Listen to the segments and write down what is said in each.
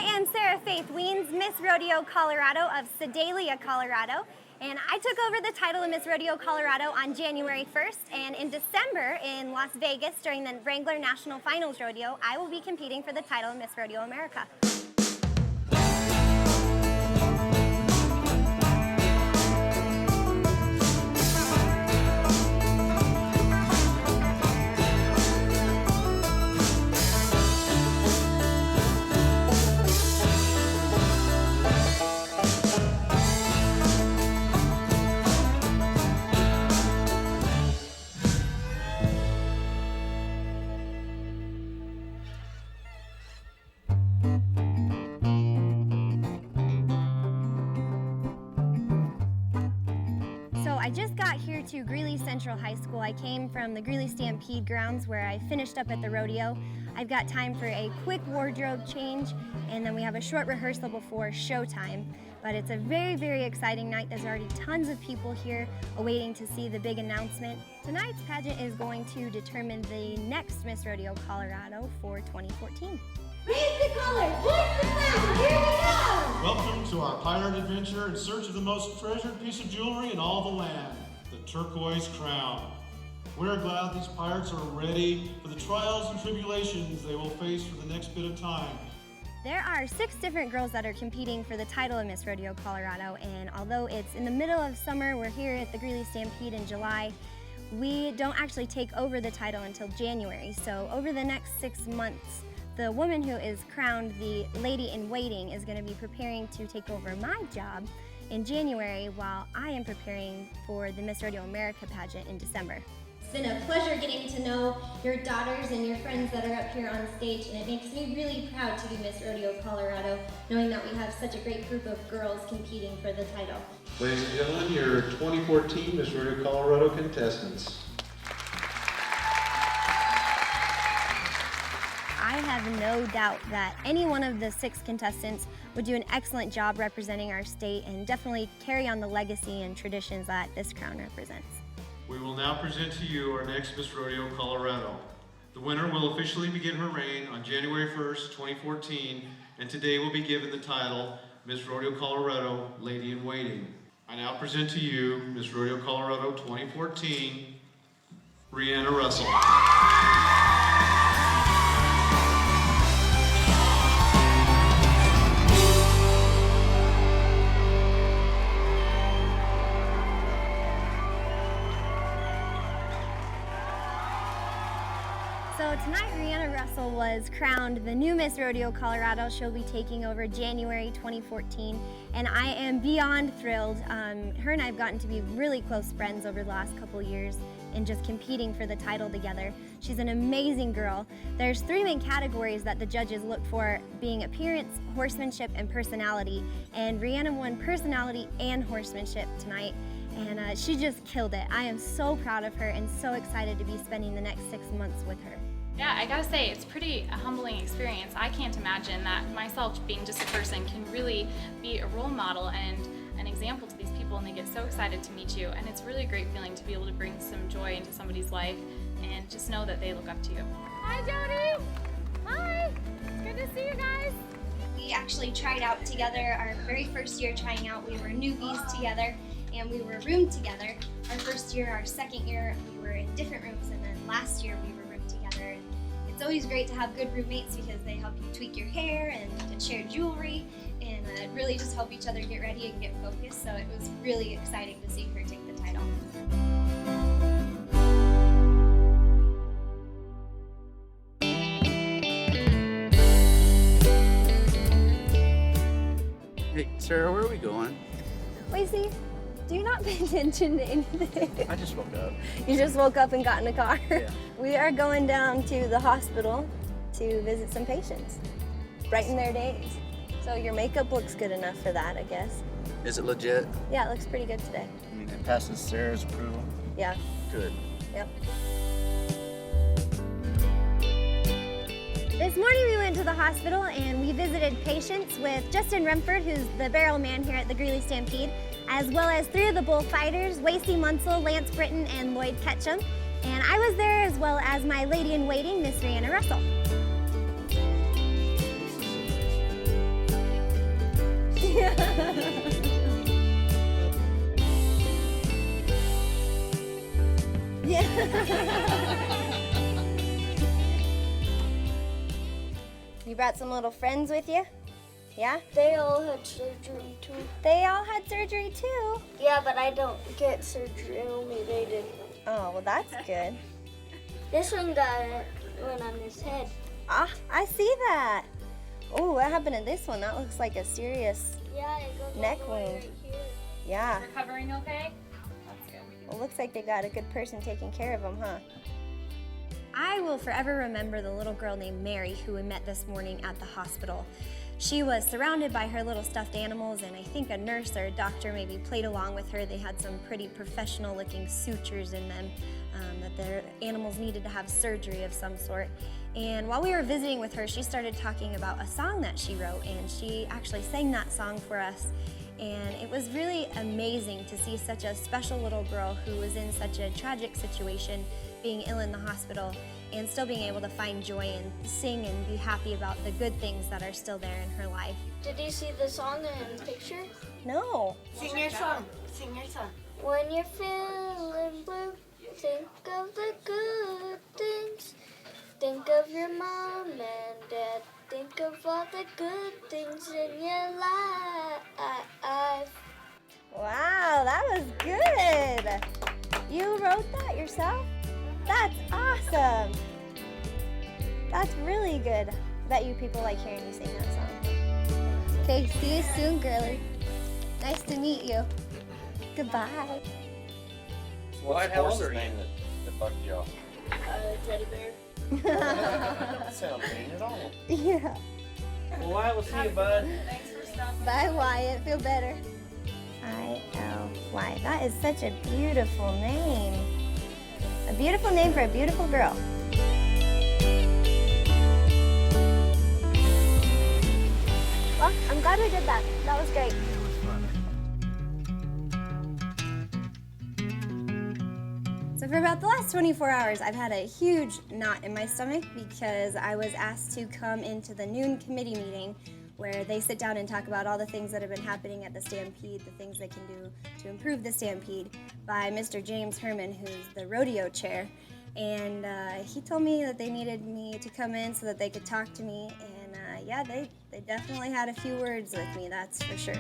am Sarah Faith Wiens, Miss Rodeo Colorado of Sedalia, Colorado, and I took over the title of Miss Rodeo Colorado on January 1st, and in December in Las Vegas during the Wrangler National Finals Rodeo, I will be competing for the title of Miss Rodeo America. I just got here to Greeley Central High School. I came from the Greeley Stampede grounds where I finished up at the rodeo. I've got time for a quick wardrobe change, and then we have a short rehearsal before showtime. But it's a very, very exciting night. There's already tons of people here awaiting to see the big announcement. Tonight's pageant is going to determine the next Miss Rodeo Colorado for 2014. Raise the color, hoist the flag, here we go! Welcome to our pirate adventure in search of the most treasured piece of jewelry in all the land, the turquoise crown. We're glad these pirates are ready for the trials and tribulations they will face for the next bit of time. There are 6 different girls that are competing for the title of Miss Rodeo Colorado, and although it's in the middle of summer, we're here at the Greeley Stampede in July, we don't actually take over the title until January. So over the next 6 months, the woman who is crowned the lady in waiting is going to be preparing to take over my job in January while I am preparing for the Miss Rodeo America pageant in December. It's been a pleasure getting to know your daughters and your friends that are up here on stage, and it makes me really proud to be Miss Rodeo Colorado, knowing that we have such a great group of girls competing for the title. Ladies and gentlemen, your 2014 Miss Rodeo Colorado contestants. I have no doubt that any one of the 6 contestants would do an excellent job representing our state and definitely carry on the legacy and traditions that this crown represents. We will now present to you our next Miss Rodeo Colorado. The winner will officially begin her reign on January 1st, 2014, and today will be given the title Miss Rodeo Colorado Lady in Waiting. I now present to you Miss Rodeo Colorado 2014, Brianna Russell. So tonight, Brianna Russell was crowned the new Miss Rodeo Colorado. She'll be taking over January 2014, and I am beyond thrilled. Her and I have gotten to be really close friends over the last couple years and just competing for the title together. She's an amazing girl. There's 3 main categories that the judges look for, being appearance, horsemanship, and personality. And Brianna won personality and horsemanship tonight, and she just killed it. I am so proud of her and so excited to be spending the next 6 months with her. Yeah, I gotta say, it's pretty a humbling experience. I can't imagine that myself, being just a person, can really be a role model and an example to these people, and they get so excited to meet you. And it's really a great feeling to be able to bring some joy into somebody's life and just know that they look up to you. Hi, Jody! Hi! It's good to see you guys. We actually tried out together our very first year trying out. We were newbies together, and we were roomed together. Our first year, our second year, we were in different rooms, and then last year we were roomed together. And it's always great to have good roommates because they help you tweak your hair and share jewelry and really just help each other get ready and get focused. So it was really exciting to see her take the title. Hey, Sarah, where are we going? Lacey, do you not pay attention to anything? I just woke up. You just woke up and got in a car? Yeah. We are going down to the hospital to visit some patients, brighten their days. So your makeup looks good enough for that, I guess. Is it legit? Yeah, it looks pretty good today. I mean, it passes Sarah's approval. Yeah. Good. Yep. This morning we went to the hospital and we visited patients with Justin Remford, who's the barrel man here at the Greeley Stampede, as well as 3 of the bullfighters, Wasey Munsell, Lance Britton, and Lloyd Ketchum. And I was there as well as my lady-in-waiting, Miss Brianna Russell. You brought some little friends with you? Yeah? They all had surgery too. They all had surgery too. Yeah, but I don't get surgery. Only they did. Oh, well that's good. This one went on his head. Ah, I see that. Oh, what happened to this one? That looks like a serious Yeah, it goes neck all the way wound. right here. Yeah. Recovering okay? That's good. Well, looks like they got a good person taking care of him, huh? I will forever remember the little girl named Mary who we met this morning at the hospital. She was surrounded by her little stuffed animals, and I think a nurse or a doctor maybe played along with her. They had some pretty professional looking sutures in them that their animals needed to have surgery of some sort. And while we were visiting with her, she started talking about a song that she wrote, and she actually sang that song for us. And it was really amazing to see such a special little girl who was in such a tragic situation, being ill in the hospital, and still being able to find joy and sing and be happy about the good things that are still there in her life. Did you see the song and picture? No. Sing your song. Sing your song. When you're feeling blue, think of the good things. Think of your mom and dad. Think of all the good things in your life. Wow, that was good. You wrote that yourself? That's awesome. That's really good. Bet you people like hearing you sing that song. Okay, see you soon, girlie. Nice to meet you. Goodbye. What How old horse's are you? name that bucked you off? Teddy bear. Doesn't sound mean at all. Yeah. Well, Wyatt, we'll see you, bud. Thanks for stopping. Bye, Wyatt. Feel better. I-L-Y. That is such a beautiful name. A beautiful name for a beautiful girl. Well, I'm glad we did that. That was great. So for about the last 24 hours, I've had a huge knot in my stomach because I was asked to come into the noon committee meeting where they sit down and talk about all the things that have been happening at the Stampede, the things they can do to improve the Stampede, by Mr. James Herman, who's the rodeo chair. And he told me that they needed me to come in so that they could talk to me. And yeah, they definitely had a few words with me, that's for sure.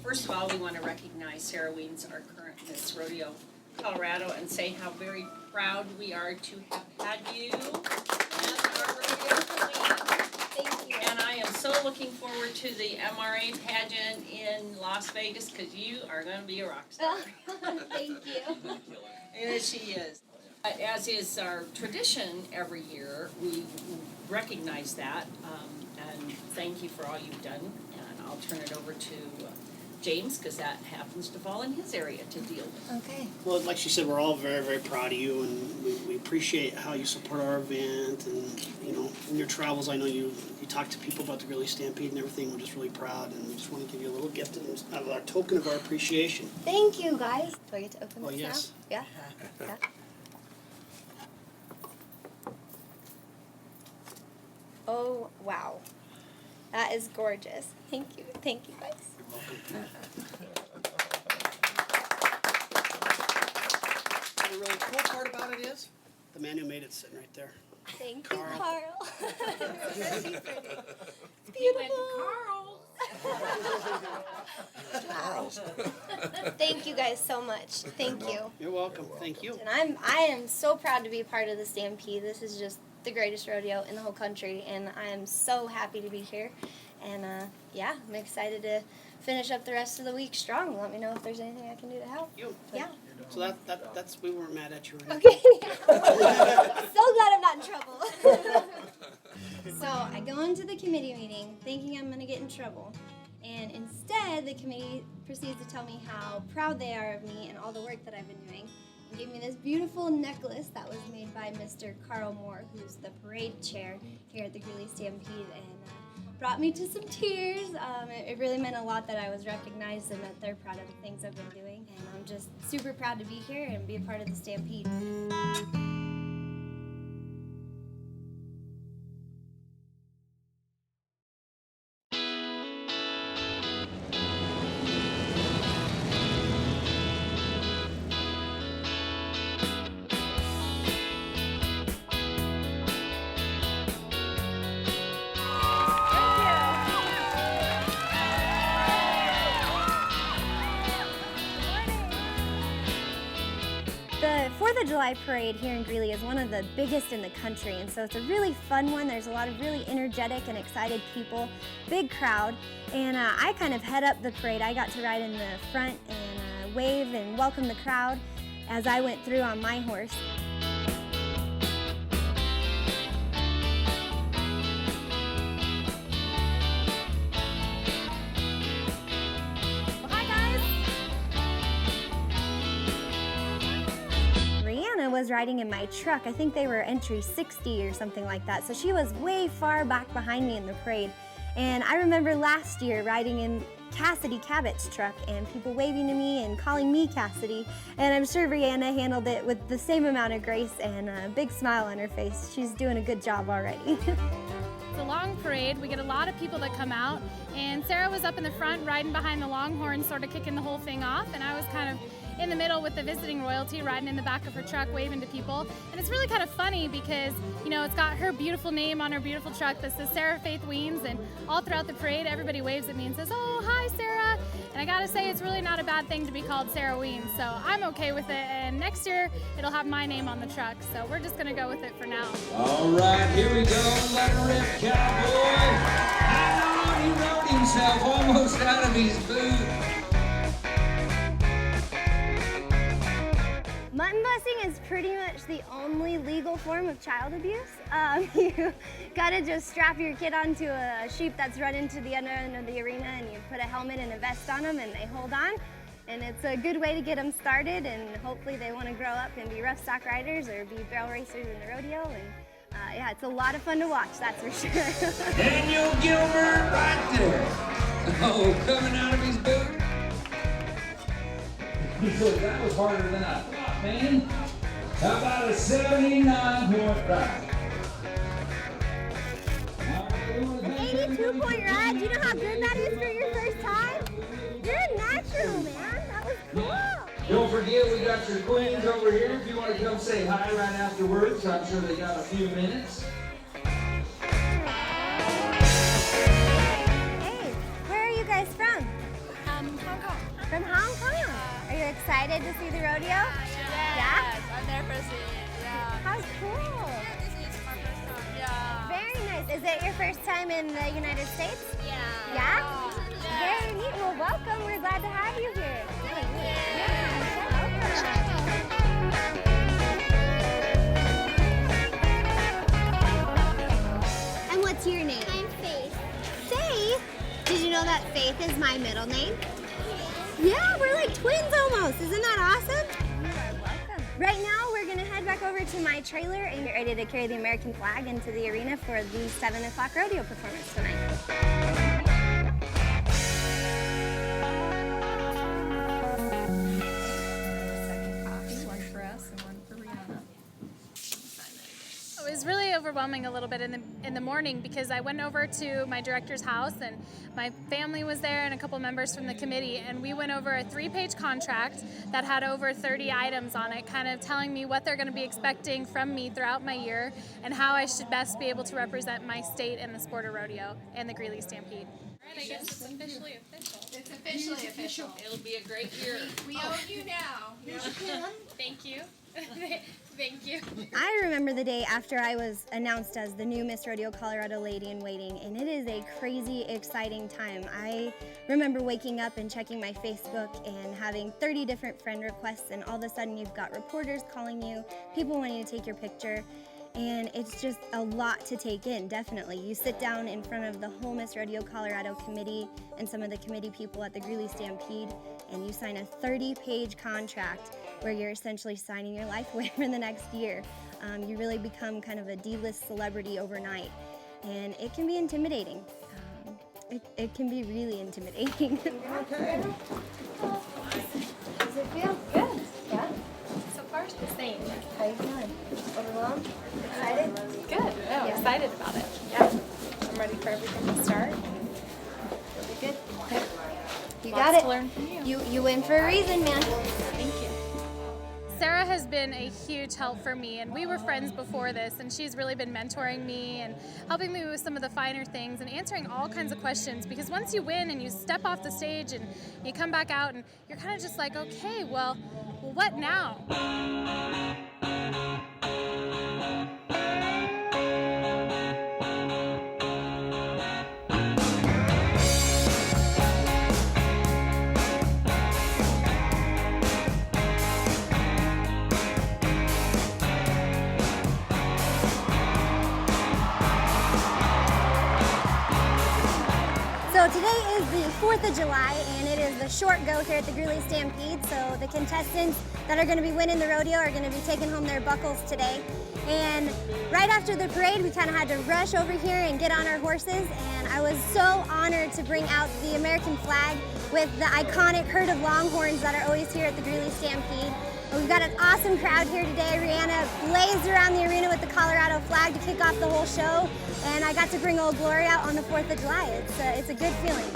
First of all, we want to recognize Sarah Wiens, our current Miss Rodeo Colorado, and say how very proud we are to have had you as our rodeo queen. Thank you. And I am so looking forward to the MRA pageant in Las Vegas because you are going to be a rock star. Thank you. Yes, she is. As is our tradition every year, we recognize that and thank you for all you've done. And I'll turn it over to James, because that happens to fall in his area to deal with. Okay. Well, like she said, we're all very, very proud of you, and we appreciate how you support our event. And you know, in your travels, I know you talk to people about the Greeley Stampede and everything. We're just really proud, and we just want to give you a little gift as a token of our appreciation. Thank you, guys. Do I get to open Oh, this yes. now? Yeah? Oh, wow. That is gorgeous. Thank you. Thank you, guys. And the really cool part about it is, the man who made it sitting right there. Thank you, Carl. Carl. It's He went beautiful. Carl. Wow. Thank you guys so much. Thank you. You're welcome. Thank you. And I am so proud to be a part of the Stampede. This is just the greatest rodeo in the whole country, and I am so happy to be here. And yeah, I'm excited to finish up the rest of the week strong. Let me know if there's anything I can do to help. You. Yeah. So that's we weren't mad at you. Or Okay. So glad I'm not in trouble. So I go into the committee meeting thinking I'm going to get in trouble. And instead, the committee proceeds to tell me how proud they are of me and all the work that I've been doing. And gave me this beautiful necklace that was made by Mr. Carl Moore, who's the parade chair here at the Greeley Stampede, and brought me to some tears. It really meant a lot that I was recognized and that they're proud of the things I've been doing. And I'm just super proud to be here and be a part of the Stampede. of July parade here in Greeley is one of the biggest in the country, and so it's a really fun one. There's a lot of really energetic and excited people, big crowd, and I kind of head up the parade. I got to ride in the front and wave and welcome the crowd as I went through on my horse. Was riding in my truck. I think they were entry 60 or something like that. So she was way far back behind me in the parade. And I remember last year riding in Cassidy Cabot's truck and people waving to me and calling me Cassidy. And I'm sure Brianna handled it with the same amount of grace and a big smile on her face. She's doing a good job already. It's a long parade. We get a lot of people that come out. And Sarah was up in the front riding behind the longhorn, sort of kicking the whole thing off. And I was kind of in the middle with the visiting royalty, riding in the back of her truck, waving to people. And it's really kind of funny because, you know, it's got her beautiful name on her beautiful truck that says Sarah Faith Wiens, and all throughout the parade, everybody waves at me and says, "Oh, hi, Sarah." And I gotta say, it's really not a bad thing to be called Sarah Wiens, so I'm okay with it. And next year, it'll have my name on the truck, so we're just gonna go with it for now. All right, here we go, let it rip, cowboy. I know he rode himself almost out of his boot. Mutton busing is pretty much the only legal form of child abuse. You gotta just strap your kid onto a sheep that's run into the end of the arena, and you put a helmet and a vest on them and they hold on. And it's a good way to get them started, and hopefully they want to grow up and be rough stock riders or be barrel racers in the rodeo. And yeah, it's a lot of fun to watch, that's for sure. Daniel Gilbert right there. Oh, coming out of his boot. That was harder than I thought, man. How about a 79.5? 82-point ride. Do you know how good that is for your first time? You're a natural, man. That was cool. Don't forget, we got your queens over here. If you want to come say hi right afterwards, I'm sure they got a few minutes. Hey, where are you guys from? Hong Kong. From Hong Kong. Are you excited to see the rodeo? Yeah? I'm there for seeing it. Yeah. How cool. This is my first time. Yeah. Very nice. Is it your first time in the United States? Yeah. Yeah? Very neat. Well, welcome. We're glad to have you here. And what's your name? I'm Faith. Faith? Did you know that Faith is my middle name? Yeah, we're like twins almost. Isn't that awesome? You are welcome. Right now, we're going to head back over to my trailer and get ready to carry the American flag into the arena for the 7 o'clock rodeo performance tonight. It was really overwhelming a little bit in the morning because I went over to my director's house and my family was there and a couple members from the committee, and we went over a 3-page contract that had over 30 items on it, kind of telling me what they're going to be expecting from me throughout my year and how I should best be able to represent my state in the sport of rodeo and the Greeley Stampede. All right, I guess it's officially official. It's officially official. It'll be a great year. We own you now. Thank you. Thank you. I remember the day after I was announced as the new Miss Rodeo Colorado Lady in Waiting, and it is a crazy, exciting time. I remember waking up and checking my Facebook and having 30 different friend requests, and all of a sudden you've got reporters calling you, people wanting to take your picture, and it's just a lot to take in, definitely. You sit down in front of the whole Miss Rodeo Colorado committee and some of the committee people at the Greeley Stampede, and you sign a 30-page contract where you're essentially signing your life away for the next year. You really become kind of a D-list celebrity overnight, and it can be intimidating. It can be really intimidating. Okay. Does it feel good? Yeah? So far, the same. How you feeling? Overwhelmed? Excited? Good. I'm excited about it. Yeah. I'm ready for everything to start. It'll be good. Okay. You Lots got it. to learn from you. You win for a reason, man. Thank you. Sarah has been a huge help for me, and we were friends before this, and she's really been mentoring me and helping me with some of the finer things and answering all kinds of questions, because once you win and you step off the stage and you come back out and you're kind of just like, okay, well what now? So today is the 4th of July, and it is the short go here at the Greeley Stampede. So the contestants that are going to be winning the rodeo are going to be taking home their buckles today. And right after the parade, we kind of had to rush over here and get on our horses. And I was so honored to bring out the American flag with the iconic herd of longhorns that are always here at the Greeley Stampede. And we've got an awesome crowd here today. Rihanna blazed around the arena with the Colorado flag to kick off the whole show. And I got to bring Old Glory out on the 4th of July. It's a good feeling.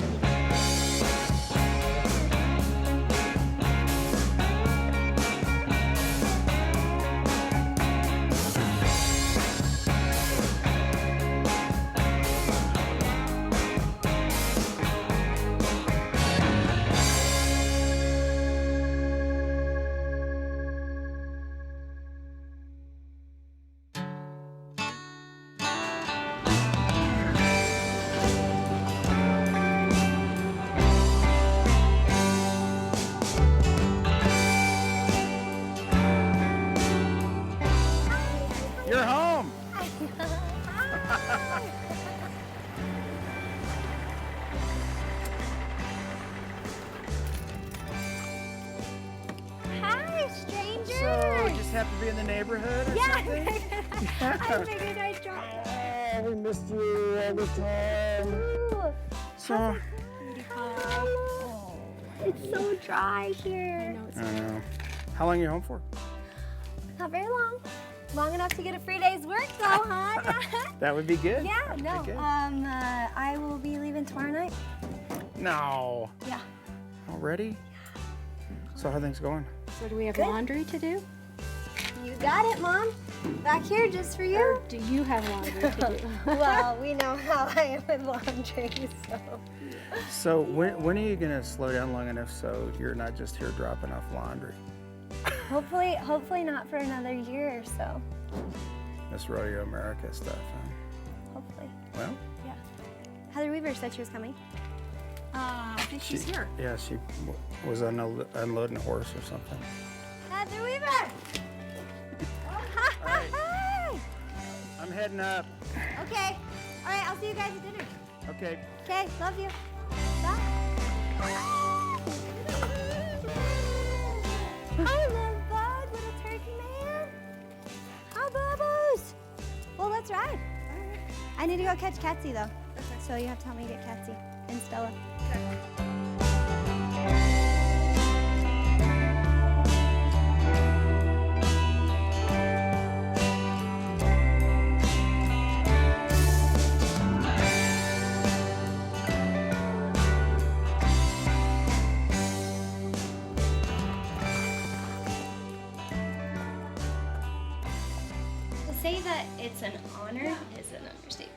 You're home. Hi, stranger. So, just happen to be in the neighborhood or something? I figured I'd drop it. We missed you all the time. Ooh, So, it's so dry here. I know. How long are you home for? Not very long. Long enough to get a free day's work though, huh? That would be good. Yeah, That'd no. be good. I will be leaving tomorrow night. No. Yeah. Already? So how are things going? So do we have Good. laundry to do? You got it, Mom. Back here just for you. Or do you have laundry to do? Well, we know how I am with laundry, so. So when are you gonna slow down long enough so you're not just here dropping off laundry? Hopefully not for another year or so. This Rodeo America stuff, huh? Hopefully. Well, Yeah. Heather Weaver said she was coming. I think she's here. yeah, she was unloading a horse or something. Heather Weaver! Oh, hi! I'm heading up. Okay. All right, I'll see you guys at dinner. Okay. Okay, love you. Bye. Hi, little bud, little turkey man. Hi, Bubbles. Well, let's ride. I need to go catch Catsy, though. So you have to help me get Catsy and Stella. To say that it's an honor is an understatement.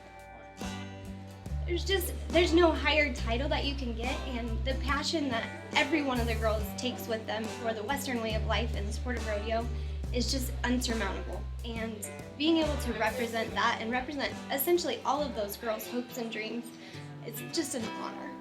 There's no higher title that you can get, and the passion that every one of the girls takes with them for the Western way of life and the sport of rodeo is just unsurmountable. And being able to represent that and represent essentially all of those girls' hopes and dreams, it's just an honor.